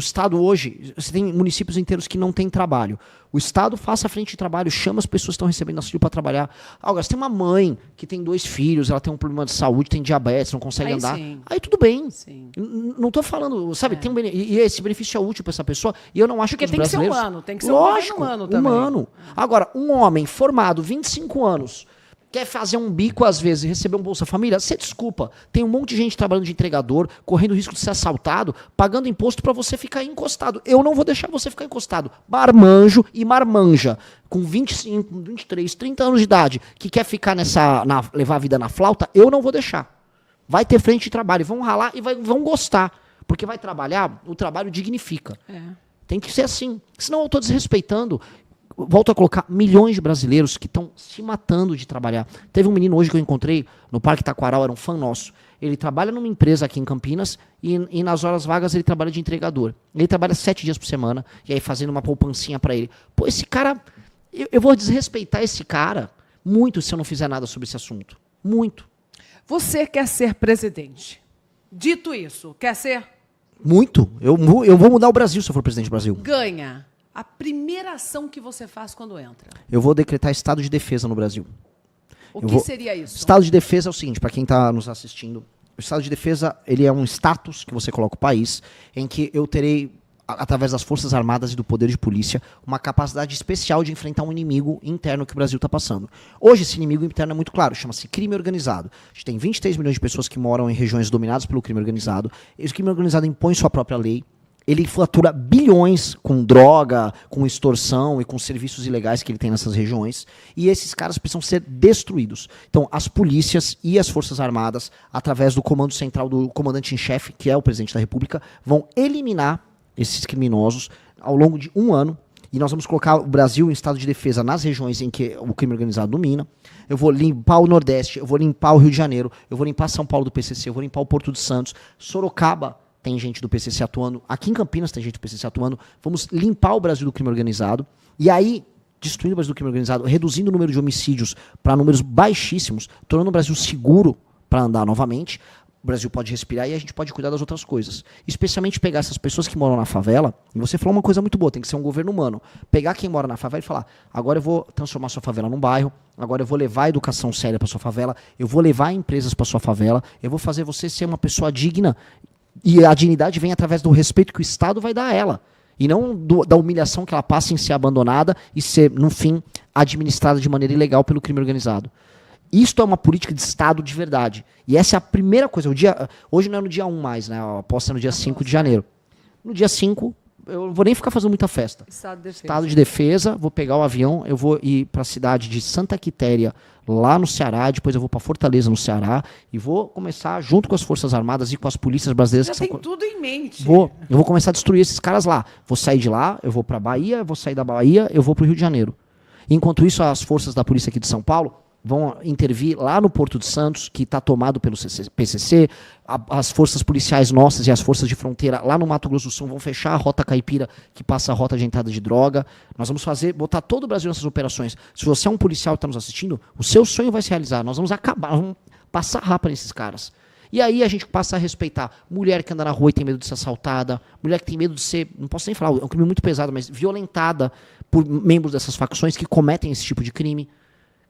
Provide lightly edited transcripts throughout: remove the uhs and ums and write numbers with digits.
O Estado hoje, você tem municípios inteiros que não têm trabalho. O Estado faça a frente de trabalho, chama as pessoas que estão recebendo auxílio para trabalhar. Agora, você tem uma mãe que tem 2 filhos, ela tem um problema de saúde, tem diabetes, não consegue andar. Sim. Aí tudo bem. Sim. Não estou falando, sabe, tem e esse benefício é útil para essa pessoa. E eu não acho Porque que os tem que ser brasileiros... humano, tem que ser Lógico, um humano também. humano. Agora, um homem formado, 25 anos... Quer fazer um bico, às vezes, e receber um Bolsa Família? Você desculpa. Tem um monte de gente trabalhando de entregador, correndo o risco de ser assaltado, pagando imposto para você ficar encostado. Eu não vou deixar você ficar encostado. Marmanjo e marmanja, com 25, 23, 30 anos de idade, que quer ficar levar a vida na flauta, eu não vou deixar. Vai ter frente de trabalho, vão ralar e vão gostar. Porque vai trabalhar, o trabalho dignifica. Tem que ser assim. Senão eu estou desrespeitando... Volto a colocar milhões de brasileiros que estão se matando de trabalhar. Teve um menino hoje que eu encontrei no Parque Taquaral, era um fã nosso. Ele trabalha numa empresa aqui em Campinas e nas horas vagas ele trabalha de entregador. Ele trabalha 7 dias por semana e aí fazendo uma poupancinha para ele. Pô, esse cara... Eu vou desrespeitar esse cara muito se eu não fizer nada sobre esse assunto. Muito. Você quer ser presidente. Dito isso, quer ser? Muito. Eu vou mudar o Brasil se eu for presidente do Brasil. Ganha. A primeira ação que você faz quando entra? Eu vou decretar estado de defesa no Brasil. O que seria isso? Estado de defesa é o seguinte, para quem está nos assistindo, o estado de defesa ele é um status que você coloca o país, em que eu terei, através das Forças Armadas e do poder de polícia, uma capacidade especial de enfrentar um inimigo interno que o Brasil está passando. Hoje esse inimigo interno é muito claro, chama-se crime organizado. A gente tem 23 milhões de pessoas que moram em regiões dominadas pelo crime organizado. Esse crime organizado impõe sua própria lei. Ele fatura bilhões com droga, com extorsão e com serviços ilegais que ele tem nessas regiões. E esses caras precisam ser destruídos. Então, as polícias e as Forças Armadas, através do comando central do comandante em chefe, que é o presidente da República, vão eliminar esses criminosos ao longo de 1 ano. E nós vamos colocar o Brasil em estado de defesa nas regiões em que o crime organizado domina. Eu vou limpar o Nordeste, eu vou limpar o Rio de Janeiro, eu vou limpar São Paulo do PCC, eu vou limpar o Porto de Santos, Sorocaba. Tem gente do PCC atuando. Aqui em Campinas tem gente do PCC atuando. Vamos limpar o Brasil do crime organizado. E aí, destruindo o Brasil do crime organizado, reduzindo o número de homicídios para números baixíssimos, tornando o Brasil seguro para andar novamente, o Brasil pode respirar e a gente pode cuidar das outras coisas. Especialmente pegar essas pessoas que moram na favela, e você falou uma coisa muito boa, tem que ser um governo humano. Pegar quem mora na favela e falar, agora eu vou transformar sua favela num bairro, agora eu vou levar a educação séria para sua favela, eu vou levar empresas para sua favela, eu vou fazer você ser uma pessoa digna. E a dignidade vem através do respeito que o Estado vai dar a ela. E não da humilhação que ela passa em ser abandonada e ser, no fim, administrada de maneira ilegal pelo crime organizado. Isto é uma política de Estado de verdade. E essa é a primeira coisa. Hoje não é no dia 1 mais, né? A posse é no dia 5 de janeiro. No dia 5, eu não vou nem ficar fazendo muita festa. Estado de defesa, vou pegar o avião, eu vou ir para a cidade de Santa Quitéria, lá no Ceará, depois eu vou para Fortaleza, no Ceará, e vou começar, junto com as Forças Armadas e com as polícias brasileiras... Já tem tudo em mente. Eu vou começar a destruir esses caras lá. Vou sair de lá, eu vou para Bahia, eu vou sair da Bahia, eu vou para o Rio de Janeiro. Enquanto isso, as forças da polícia aqui de São Paulo vão intervir lá no Porto de Santos, que está tomado pelo PCC, as forças policiais nossas e as forças de fronteira lá no Mato Grosso do Sul vão fechar a rota caipira, que passa a rota de entrada de droga. Nós vamos botar todo o Brasil nessas operações. Se você é um policial que está nos assistindo, o seu sonho vai se realizar. Nós vamos vamos passar rapa nesses caras. E aí a gente passa a respeitar mulher que anda na rua e tem medo de ser assaltada, mulher que tem medo de ser, não posso nem falar, é um crime muito pesado, mas violentada por membros dessas facções que cometem esse tipo de crime.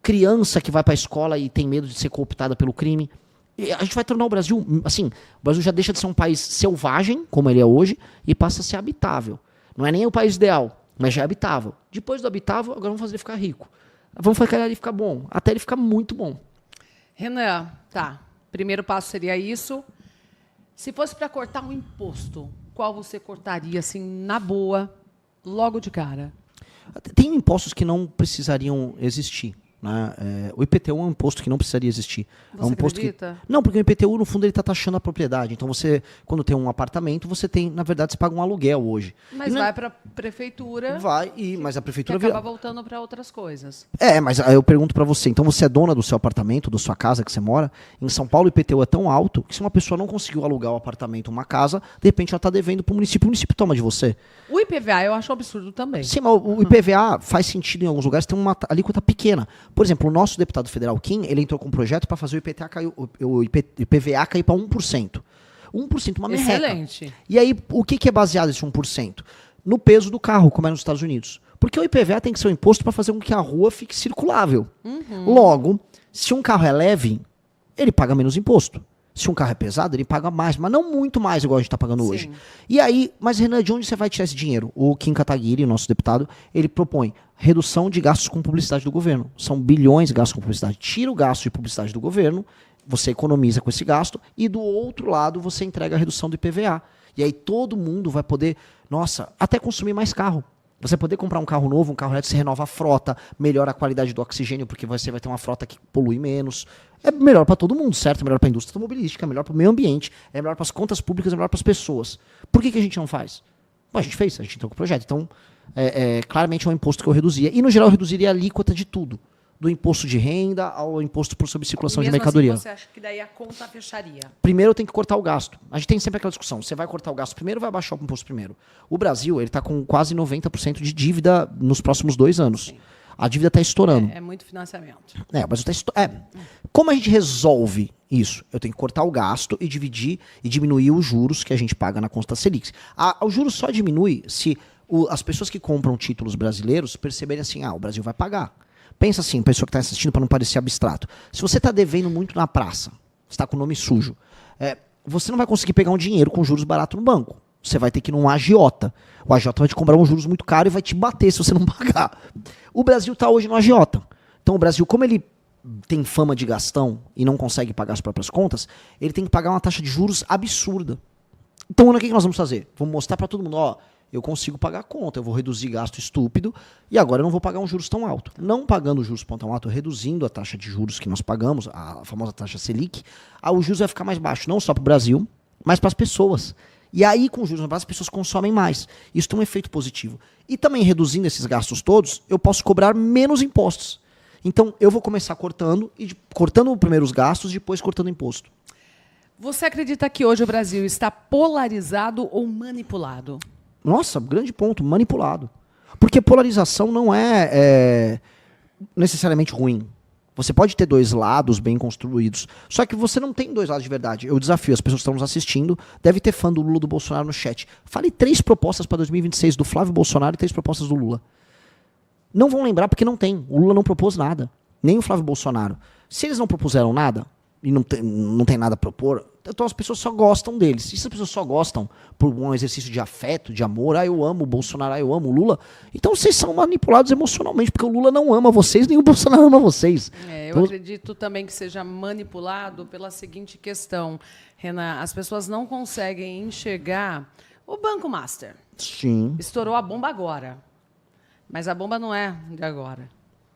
Criança que vai para a escola e tem medo de ser cooptada pelo crime. E a gente vai tornar o Brasil, assim, o Brasil já deixa de ser um país selvagem, como ele é hoje, e passa a ser habitável. Não é nem o país ideal, mas já é habitável. Depois do habitável, agora vamos fazer ele ficar rico. Vamos fazer ele ficar bom, até ele ficar muito bom. Renan, tá. Primeiro passo seria isso. Se fosse para cortar um imposto, qual você cortaria, assim, na boa, logo de cara? Tem impostos que não precisariam existir. Né? O IPTU é um imposto que não precisaria existir. Você é um imposto acredita? Não, porque o IPTU, no fundo, ele está taxando a propriedade. Então, você, quando tem um apartamento, você tem, na verdade, você paga um aluguel hoje. Mas vai para a prefeitura. Mas a prefeitura que acaba voltando para outras coisas. Mas aí eu pergunto para você, então você é dona do seu apartamento, da sua casa que você mora? Em São Paulo, o IPTU é tão alto que se uma pessoa não conseguiu alugar um apartamento, uma casa, de repente ela está devendo para o município toma de você. O IPVA eu acho um absurdo também. Sim, mas o IPVA faz sentido em alguns lugares, tem uma alíquota pequena. Por exemplo, o nosso deputado federal Kim, ele entrou com um projeto para fazer o IPVA cair para 1%. 1%, uma merreca. Excelente. E aí, o que é baseado esse 1%? No peso do carro, como é nos Estados Unidos. Porque o IPVA tem que ser um imposto para fazer com que a rua fique circulável. Logo, se um carro é leve, ele paga menos imposto. Se um carro é pesado, ele paga mais, mas não muito mais, igual a gente está pagando hoje. E aí, mas Renan, de onde você vai tirar esse dinheiro? O Kim Kataguiri, nosso deputado, ele propõe redução de gastos com publicidade do governo. São bilhões de gastos com publicidade. Tira o gasto de publicidade do governo, você economiza com esse gasto, e do outro lado você entrega a redução do IPVA. E aí todo mundo vai poder, nossa, até consumir mais carro. Você poder comprar um carro novo, um carro elétrico, você renova a frota, melhora a qualidade do oxigênio, porque você vai ter uma frota que polui menos. É melhor para todo mundo, certo? É melhor para a indústria automobilística, é melhor para o meio ambiente, é melhor para as contas públicas, é melhor para as pessoas. Por que a gente não faz? Bom, a gente fez, a gente entrou com o projeto. Então, claramente é um imposto que eu reduzia. E, no geral, eu reduziria a alíquota de tudo. Do imposto de renda ao imposto por sobre circulação de mercadoria. Assim, você acha que daí a conta fecharia? Primeiro tem que cortar o gasto. A gente tem sempre aquela discussão. Você vai cortar o gasto primeiro ou vai baixar o imposto primeiro? O Brasil ele está com quase 90% de dívida nos próximos 2 anos. Sim. A dívida está estourando. É muito financiamento. Mas como a gente resolve isso? Eu tenho que cortar o gasto e dividir e diminuir os juros que a gente paga na conta Selic. O juro só diminui se as pessoas que compram títulos brasileiros perceberem assim, o Brasil vai pagar. Pensa assim, pessoa que está assistindo, para não parecer abstrato. Se você está devendo muito na praça, você está com o nome sujo, você não vai conseguir pegar um dinheiro com juros baratos no banco. Você vai ter que ir num agiota. O agiota vai te cobrar uns juros muito caros e vai te bater se você não pagar. O Brasil está hoje no agiota. Então o Brasil, como ele tem fama de gastão e não consegue pagar as próprias contas, ele tem que pagar uma taxa de juros absurda. Então o que nós vamos fazer? Vamos mostrar para todo mundo, eu consigo pagar a conta, eu vou reduzir gasto estúpido e agora eu não vou pagar um juros tão alto. Não pagando juros tão alto, reduzindo a taxa de juros que nós pagamos, a famosa taxa Selic, o juros vai ficar mais baixo, não só para o Brasil, mas para as pessoas. E aí, com juros mais baixos, as pessoas consomem mais. Isso tem um efeito positivo. E também, reduzindo esses gastos todos, eu posso cobrar menos impostos. Então, eu vou começar cortando primeiro os gastos, depois cortando o imposto. Você acredita que hoje o Brasil está polarizado ou manipulado? Nossa, grande ponto, manipulado. Porque polarização não é necessariamente ruim. Você pode ter 2 lados bem construídos, só que você não tem 2 lados de verdade. Eu desafio as pessoas que estão nos assistindo, deve ter fã do Lula do Bolsonaro no chat. Fale 3 propostas para 2026 do Flávio Bolsonaro e 3 propostas do Lula. Não vão lembrar porque não tem. O Lula não propôs nada, nem o Flávio Bolsonaro. Se eles não propuseram nada, e não tem nada a propor, então as pessoas só gostam deles. E se as pessoas só gostam por um exercício de afeto, de amor, eu amo o Bolsonaro, eu amo o Lula, então vocês são manipulados emocionalmente, porque o Lula não ama vocês, nem o Bolsonaro ama vocês. Eu acredito também que seja manipulado pela seguinte questão, Renan, as pessoas não conseguem enxergar o Banco Master. Sim. Estourou a bomba agora, mas a bomba não é de agora.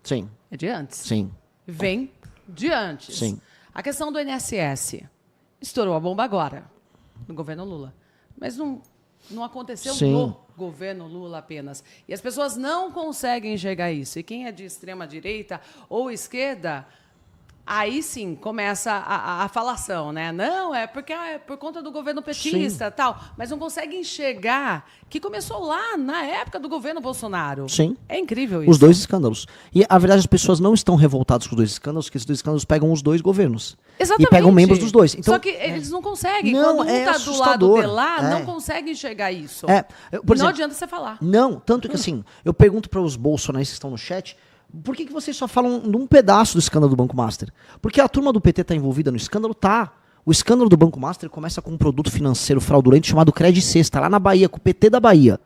Sim. É de antes. Sim. Vem de antes. Sim. A questão do INSS. Estourou a bomba agora, no governo Lula. Mas não aconteceu no governo Lula apenas. E as pessoas não conseguem enxergar isso. E quem é de extrema-direita ou esquerda, aí sim começa a falação, né? Não, é porque é por conta do governo petista, tal. Mas não consegue enxergar que começou lá na época do governo Bolsonaro. Sim. É incrível isso. Os 2 escândalos. E, a verdade, as pessoas não estão revoltadas com os 2 escândalos, porque esses 2 escândalos pegam os 2 governos. Exatamente. E pegam membros dos 2. Então, só que eles não conseguem. Não, quando um está do lado de lá, não consegue enxergar isso. Por exemplo, não adianta você falar. Não, tanto que assim, eu pergunto para os bolsonaristas que estão no chat, por que vocês só falam de um pedaço do escândalo do Banco Master? Porque a turma do PT está envolvida no escândalo? Tá. O escândalo do Banco Master começa com um produto financeiro fraudulento chamado Credit Sexta, lá na Bahia, com o PT da Bahia.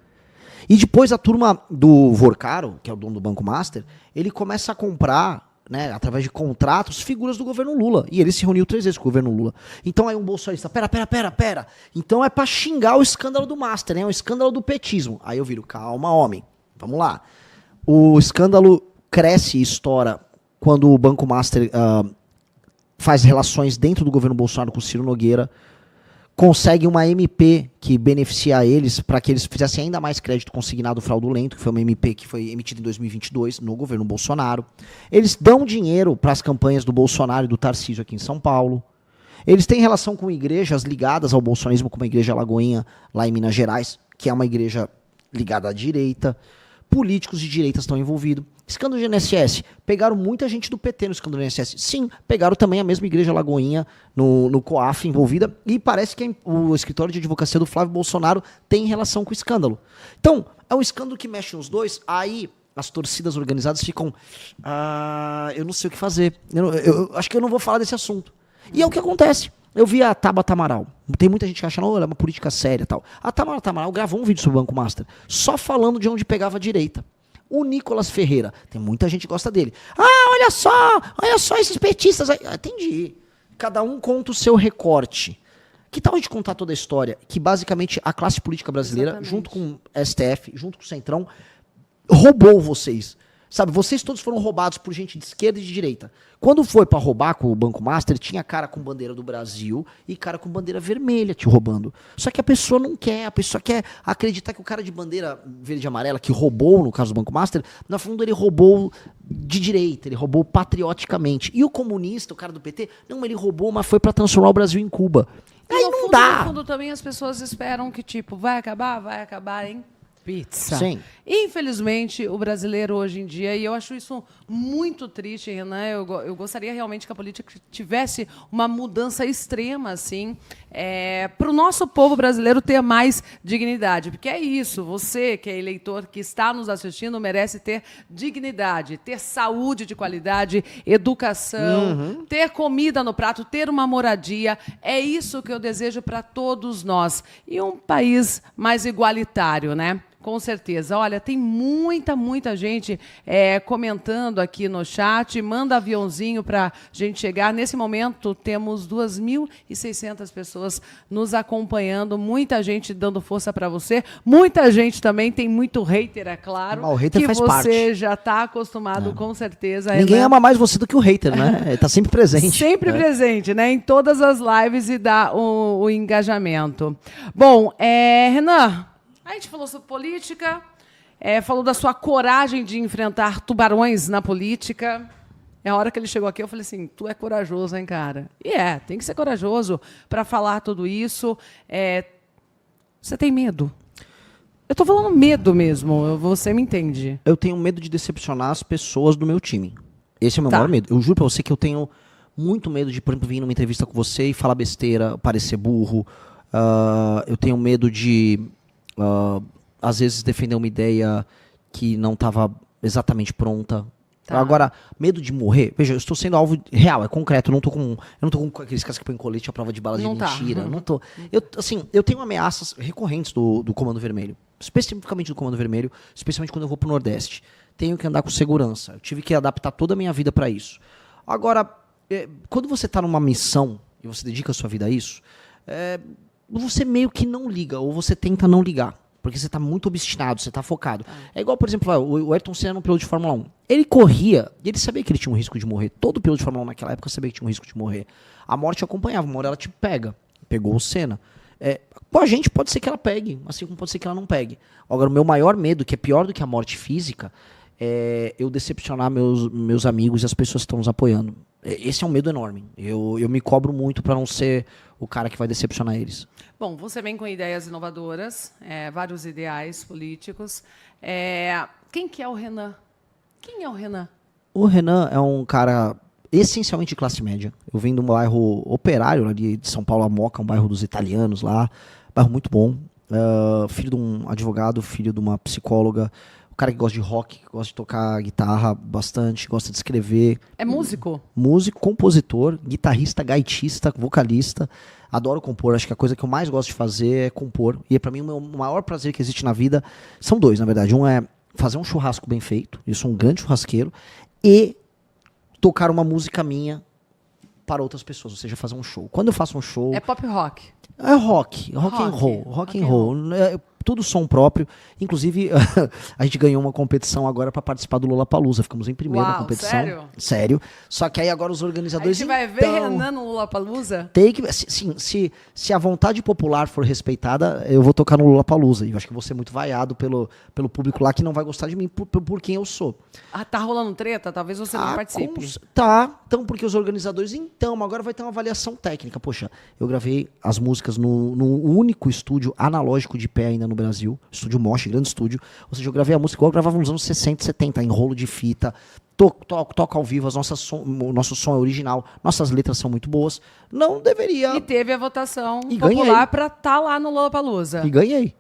E depois a turma do Vorcaro, que é o dono do Banco Master, ele começa a comprar, né, através de contratos, figuras do governo Lula. E ele se reuniu 3 vezes com o governo Lula. Então aí um bolsonarista, pera. Então é para xingar o escândalo do Master, né? O escândalo do petismo. Aí eu viro, calma, homem. Vamos lá. O escândalo cresce e estoura quando o Banco Master faz relações dentro do governo Bolsonaro com o Ciro Nogueira, consegue uma MP que beneficia eles para que eles fizessem ainda mais crédito consignado fraudulento, que foi uma MP que foi emitida em 2022 no governo Bolsonaro. Eles dão dinheiro para as campanhas do Bolsonaro e do Tarcísio aqui em São Paulo. Eles têm relação com igrejas ligadas ao bolsonarismo, como a Igreja Lagoinha, lá em Minas Gerais, que é uma igreja ligada à direita. políticos de direita estão envolvidos. Escândalo de INSS. Pegaram muita gente do PT no escândalo do INSS. Sim, pegaram também a mesma igreja Lagoinha no COAF envolvida. E parece que o escritório de advocacia do Flávio Bolsonaro tem relação com o escândalo. Então, é um escândalo que mexe nos dois. Aí as torcidas organizadas ficam... eu não sei o que fazer. Eu acho que eu não vou falar desse assunto. E é o que acontece. Eu vi a Tabata Amaral. Tem muita gente que acha, não, ela é uma política séria e tal. A Tabata Amaral gravou um vídeo sobre o Banco Master, só falando de onde pegava a direita. O Nicolas Ferreira, tem muita gente que gosta dele. Olha só esses petistas aí. Entendi. Cada um conta o seu recorte. Que tal a gente contar toda a história? Que basicamente a classe política brasileira, exatamente, junto com o STF, junto com o Centrão, roubou vocês. Sabe, vocês todos foram roubados por gente de esquerda e de direita. Quando foi pra roubar com o Banco Master, tinha cara com bandeira do Brasil e cara com bandeira vermelha te roubando. Só que a pessoa não quer, a pessoa quer acreditar que o cara de bandeira verde e amarela, que roubou, no caso do Banco Master, no fundo ele roubou de direita, ele roubou patrioticamente. E o comunista, o cara do PT, não, ele roubou, mas foi pra transformar o Brasil em Cuba. Aí não dá. No fundo também as pessoas esperam que, tipo, vai acabar, hein? Pizza. Sim. Infelizmente, o brasileiro hoje em dia, e eu acho isso muito triste, Renan, eu gostaria realmente que a política tivesse uma mudança extrema, assim, para o nosso povo brasileiro ter mais dignidade. Porque é isso, você que é eleitor, que está nos assistindo, merece ter dignidade, ter saúde de qualidade, educação, ter comida no prato, ter uma moradia. É isso que eu desejo para todos nós. E um país mais igualitário, né? Com certeza. Olha, tem muita gente comentando aqui no chat. Manda aviãozinho para a gente chegar. Nesse momento, temos 2.600 pessoas nos acompanhando. Muita gente dando força para você. Muita gente também. Tem muito hater, é claro. O hater que faz você parte. Já está acostumado, com certeza. Ninguém ama mais você do que o hater, né? Ele tá sempre presente. Sempre presente, né? Em todas as lives e dá o engajamento. Bom, Renan... A gente falou sobre política, falou da sua coragem de enfrentar tubarões na política. A hora que ele chegou aqui, eu falei assim, tu é corajoso, hein, cara? E tem que ser corajoso para falar tudo isso. Você tem medo? Eu estou falando medo mesmo, você me entende. Eu tenho medo de decepcionar as pessoas do meu time. Esse é o meu maior medo. Eu juro para você que eu tenho muito medo de, por exemplo, vir numa entrevista com você e falar besteira, parecer burro. Eu tenho medo de... às vezes defender uma ideia que não estava exatamente pronta. Agora, medo de morrer, veja, eu estou sendo alvo real, é concreto, eu não tô com aqueles caras que põem colete à prova de balas de mentira. Não tô. Eu tenho ameaças recorrentes do Comando Vermelho, especificamente do Comando Vermelho, especialmente quando eu vou pro Nordeste. Tenho que andar com segurança, eu tive que adaptar toda a minha vida para isso. Agora, quando você está numa missão e você dedica a sua vida a isso, você meio que não liga, ou você tenta não ligar, porque você está muito obstinado, você está focado. É igual, por exemplo, o Ayrton Senna era um piloto de Fórmula 1. Ele corria, e ele sabia que ele tinha um risco de morrer. Todo piloto de Fórmula 1 naquela época sabia que tinha um risco de morrer. A morte acompanhava, uma hora ela te pega. Pegou o Senna. Com a gente pode ser que ela pegue, assim como pode ser que ela não pegue. Agora, o meu maior medo, que é pior do que a morte física, é eu decepcionar meus amigos e as pessoas que estão nos apoiando. Esse é um medo enorme. Eu me cobro muito para não ser o cara que vai decepcionar eles. Bom, você vem com ideias inovadoras, vários ideais políticos. Quem que é o Renan? Quem é o Renan? O Renan é um cara essencialmente de classe média. Eu venho de um bairro operário ali de São Paulo, a Moca, um bairro dos italianos lá. Bairro muito bom. Filho de um advogado, filho de uma psicóloga. Cara que gosta de rock, que gosta de tocar guitarra bastante, gosta de escrever. É músico? Músico, compositor, guitarrista, gaitista, vocalista. Adoro compor. Acho que a coisa que eu mais gosto de fazer é compor. E para mim o maior prazer que existe na vida são dois, na verdade. Um é fazer um churrasco bem feito. Eu sou um grande churrasqueiro. E tocar uma música minha para outras pessoas, ou seja, fazer um show. Quando eu faço um show... É pop rock? É rock and roll. Tudo som próprio. Inclusive, a gente ganhou uma competição agora para participar do Lollapalooza. Ficamos em primeiro na competição. Sério? Sério. Só que aí agora os organizadores... A gente vai ver Renan no Lollapalooza? Tem que... Sim, se a vontade popular for respeitada, eu vou tocar no Lollapalooza. E eu acho que vou ser muito vaiado pelo público lá que não vai gostar de mim por quem eu sou. Tá rolando treta? Talvez você não participe. Então, porque os organizadores, então, agora vai ter uma avaliação técnica. Poxa, eu gravei as músicas no único estúdio analógico de pé ainda no Brasil, estúdio Mosh, grande estúdio. Ou seja, eu gravei a música igual eu gravava nos anos 60, 70, em rolo de fita, toca ao vivo, o nosso som é original, nossas letras são muito boas. Não deveria... E teve a votação E popular ganhei. para estar lá no Lollapalooza. E ganhei.